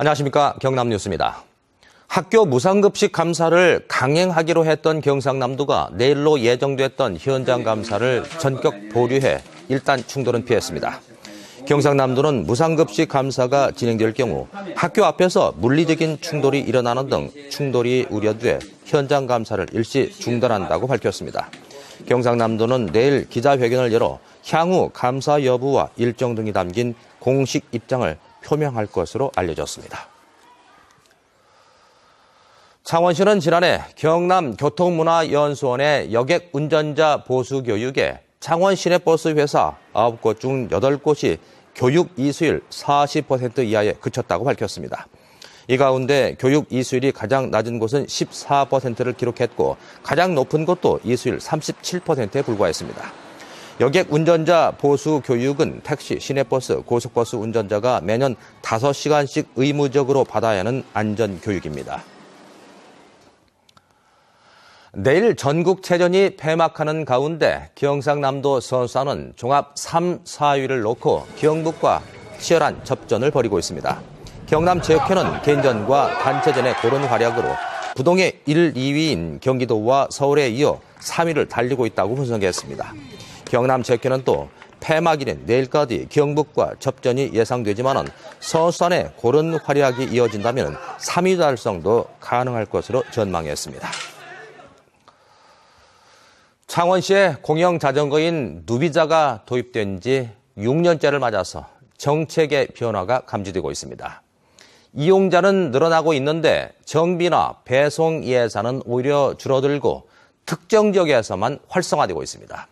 안녕하십니까. 경남뉴스입니다. 학교 무상급식 감사를 강행하기로 했던 경상남도가 내일로 예정됐던 현장 감사를 전격 보류해 일단 충돌은 피했습니다. 경상남도는 무상급식 감사가 진행될 경우 학교 앞에서 물리적인 충돌이 일어나는 등 충돌이 우려돼 현장 감사를 일시 중단한다고 밝혔습니다. 경상남도는 내일 기자회견을 열어 향후 감사 여부와 일정 등이 담긴 공식 입장을 표명할 것으로 알려졌습니다. 창원시는 지난해 경남교통문화연수원의 여객 운전자 보수 교육에 창원 시내버스 회사 9곳 중 8곳이 교육 이수율 40% 이하에 그쳤다고 밝혔습니다. 이 가운데 교육 이수율이 가장 낮은 곳은 14%를 기록했고 가장 높은 곳도 이수율 37%에 불과했습니다. 여객 운전자 보수 교육은 택시, 시내버스, 고속버스 운전자가 매년 5시간씩 의무적으로 받아야 하는 안전교육입니다. 내일 전국체전이 폐막하는 가운데 경상남도 선수단은 종합 3, 4위를 놓고 경북과 치열한 접전을 벌이고 있습니다. 경남체육회는 개인전과 단체전의 고른 활약으로 부동의 1, 2위인 경기도와 서울에 이어 3위를 달리고 있다고 분석했습니다. 경남체육회는 또 폐막일인 내일까지 경북과 접전이 예상되지만 선수단의 고른 활약이 이어진다면 3위 달성도 가능할 것으로 전망했습니다. 창원시에 공영 자전거인 누비자가 도입된 지 6년째를 맞아서 정책의 변화가 감지되고 있습니다. 이용자는 늘어나고 있는데 정비나 배송 예산은 오히려 줄어들고 특정 지역에서만 활성화되고 있습니다.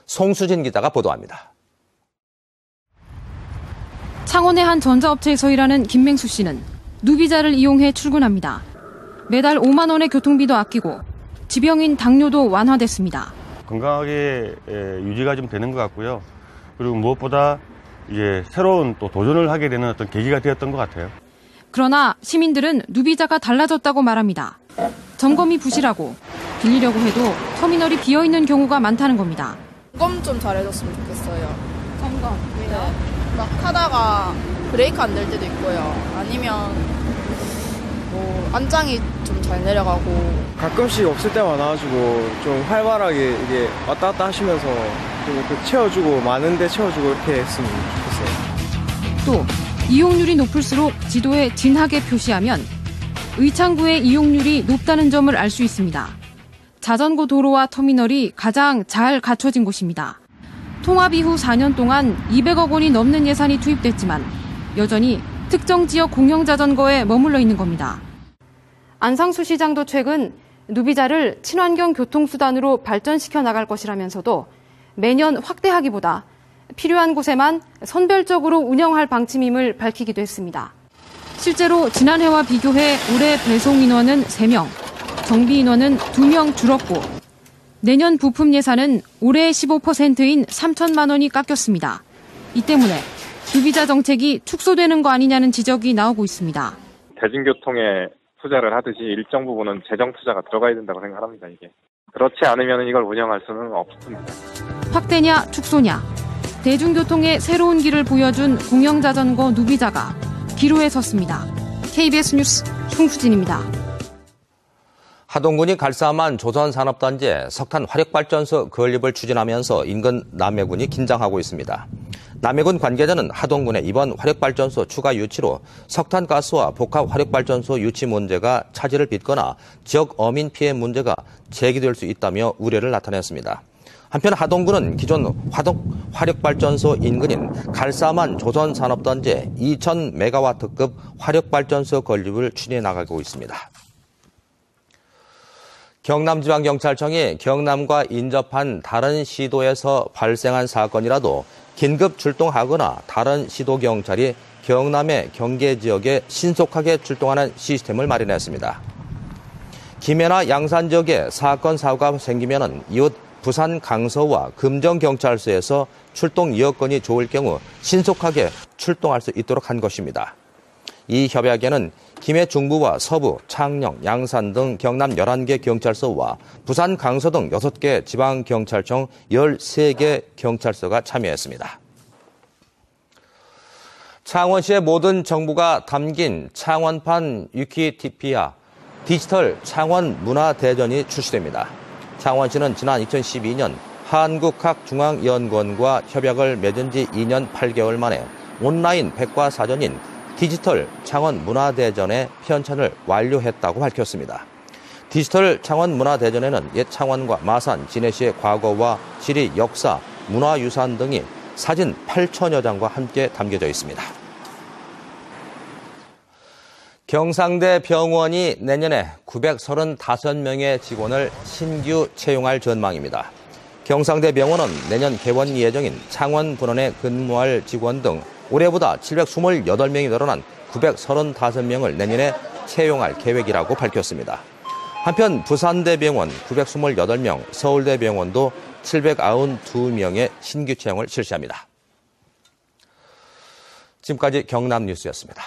송수진 기자가 보도합니다. 창원의 한 전자업체에서 일하는 김맹수 씨는 누비자를 이용해 출근합니다. 매달 5만 원의 교통비도 아끼고 지병인 당뇨도 완화됐습니다. 건강하게 유지가 좀 되는 것 같고요. 그리고 무엇보다 이제 새로운 또 도전을 하게 되는 어떤 계기가 되었던 것 같아요. 그러나 시민들은 누비자가 달라졌다고 말합니다. 점검이 부실하고 빌리려고 해도 터미널이 비어있는 경우가 많다는 겁니다. 점검 좀 잘해줬으면 좋겠어요. 점검? 네. 막 하다가 브레이크 안 될 때도 있고요. 아니면 뭐 안장이 좀 잘 내려가고. 가끔씩 없을 때가 많아가지고 좀 활발하게 이게 왔다 갔다 하시면서 좀 채워주고 많은데 채워주고 이렇게 했으면 좋겠어요. 또 이용률이 높을수록 지도에 진하게 표시하면 의창구의 이용률이 높다는 점을 알 수 있습니다. 자전거 도로와 터미널이 가장 잘 갖춰진 곳입니다. 통합 이후 4년 동안 200억 원이 넘는 예산이 투입됐지만 여전히 특정 지역 공영 자전거에 머물러 있는 겁니다. 안상수 시장도 최근 누비자를 친환경 교통수단으로 발전시켜 나갈 것이라면서도 매년 확대하기보다 필요한 곳에만 선별적으로 운영할 방침임을 밝히기도 했습니다. 실제로 지난해와 비교해 올해 배송 인원은 3명, 정비 인원은 2명 줄었고 내년 부품 예산은 올해의 15%인 3천만 원이 깎였습니다. 이 때문에 누비자 정책이 축소되는 거 아니냐는 지적이 나오고 있습니다. 대중교통에 투자를 하듯이 일정 부분은 재정 투자가 들어가야 된다고 생각합니다. 이게 그렇지 않으면 이걸 운영할 수는 없습니다. 확대냐 축소냐. 대중교통의 새로운 길을 보여준 공영자전거 누비자가 기로에 섰습니다. KBS 뉴스 송수진입니다. 하동군이 갈사만 조선산업단지에 석탄 화력발전소 건립을 추진하면서 인근 남해군이 긴장하고 있습니다. 남해군 관계자는 하동군의 이번 화력발전소 추가 유치로 석탄가스와 복합 화력발전소 유치 문제가 차질을 빚거나 지역 어민 피해 문제가 제기될 수 있다며 우려를 나타냈습니다. 한편 하동군은 기존 화력발전소 인근인 갈사만 조선산업단지에 2000메가와트급 화력발전소 건립을 추진해 나가고 있습니다. 경남지방경찰청이 경남과 인접한 다른 시도에서 발생한 사건이라도 긴급 출동하거나 다른 시도 경찰이 경남의 경계 지역에 신속하게 출동하는 시스템을 마련했습니다. 김해나 양산 지역에 사건 사고가 생기면 이웃 부산 강서와 금정경찰서에서 출동 여건이 좋을 경우 신속하게 출동할 수 있도록 한 것입니다. 이 협약에는 김해 중부와 서부, 창녕, 양산 등 경남 11개 경찰서와 부산 강서 등 6개 지방경찰청 13개 경찰서가 참여했습니다. 창원시의 모든 정보가 담긴 창원판 위키피디아 디지털 창원 문화대전이 출시됩니다. 창원시는 지난 2012년 한국학중앙연구원과 협약을 맺은 지 2년 8개월 만에 온라인 백과사전인 디지털 창원 문화대전의 편찬을 완료했다고 밝혔습니다. 디지털 창원 문화대전에는 옛 창원과 마산, 진해시의 과거와 지리, 역사, 문화유산 등이 사진 8천여 장과 함께 담겨져 있습니다. 경상대 병원이 내년에 935명의 직원을 신규 채용할 전망입니다. 경상대 병원은 내년 개원 예정인 창원 분원에 근무할 직원 등 올해보다 728명이 늘어난 935명을 내년에 채용할 계획이라고 밝혔습니다. 한편 부산대병원 928명, 서울대병원도 792명의 신규 채용을 실시합니다. 지금까지 경남뉴스였습니다.